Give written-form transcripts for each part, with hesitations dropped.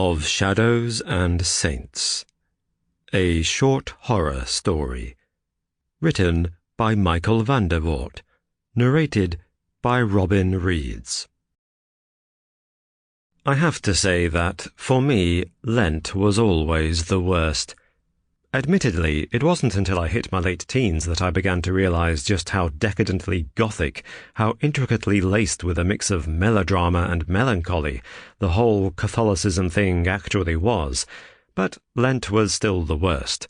Of Shadows and Saints, a short horror story, written by Michael van der Voort, narrated by Robin Reeds. I have to say that, for me, Lent was always the worst. Admittedly, it wasn't until I hit my late teens that I began to realize just how decadently gothic, how intricately laced with a mix of melodrama and melancholy, the whole Catholicism thing actually was. But Lent was still the worst.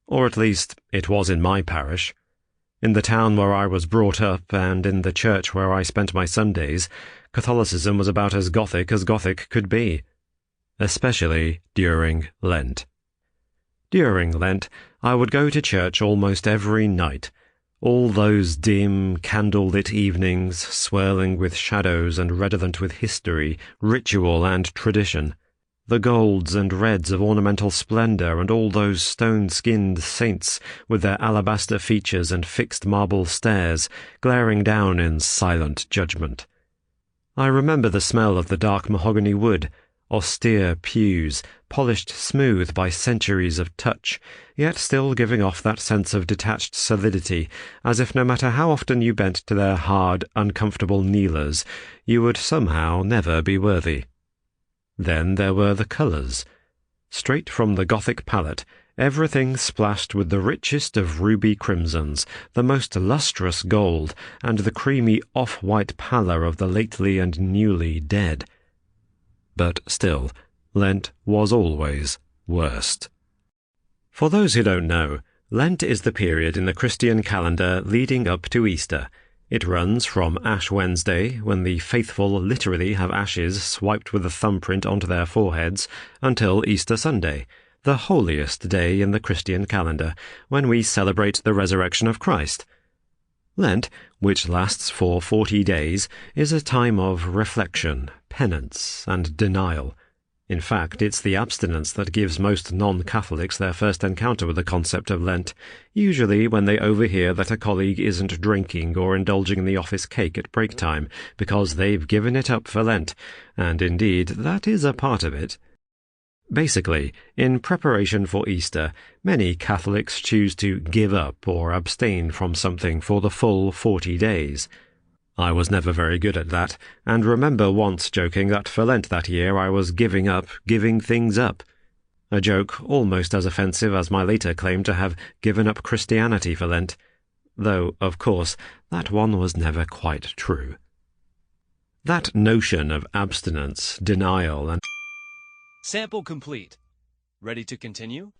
Or at least, it was in my parish. In the town where I was brought up, and in the church where I spent my Sundays, Catholicism was about as Gothic could be. Especially during Lent. During Lent, I would go to church almost every night, all those dim, candle-lit evenings swirling with shadows and redolent with history, ritual and tradition, the golds and reds of ornamental splendour and all those stone-skinned saints with their alabaster features and fixed marble stairs glaring down in silent judgment. I remember the smell of the dark mahogany wood, austere pews, polished smooth by centuries of touch, yet still giving off that sense of detached solidity, as if no matter how often you bent to their hard, uncomfortable kneelers, you would somehow never be worthy. Then there were the colours. Straight from the Gothic palette, everything splashed with the richest of ruby crimsons, the most lustrous gold, and the creamy off-white pallor of the lately and newly dead. But still, Lent was always worst. For those who don't know, Lent is the period in the Christian calendar leading up to Easter. It runs from Ash Wednesday, when the faithful literally have ashes swiped with a thumbprint onto their foreheads, until Easter Sunday, the holiest day in the Christian calendar, when we celebrate the resurrection of Christ. Lent, which lasts for 40 days, is a time of reflection, penance, and denial. In fact, it's the abstinence that gives most non-Catholics their first encounter with the concept of Lent, usually when they overhear that a colleague isn't drinking or indulging in the office cake at break time, because they've given it up for Lent, and indeed that is a part of it. Basically, in preparation for Easter, many Catholics choose to give up or abstain from something for the full 40 days. I was never very good at that, and remember once joking that for Lent that year I was giving things up. A joke almost as offensive as my later claim to have given up Christianity for Lent, though, of course, that one was never quite true. That notion of abstinence, denial, and Sample complete. Ready to continue?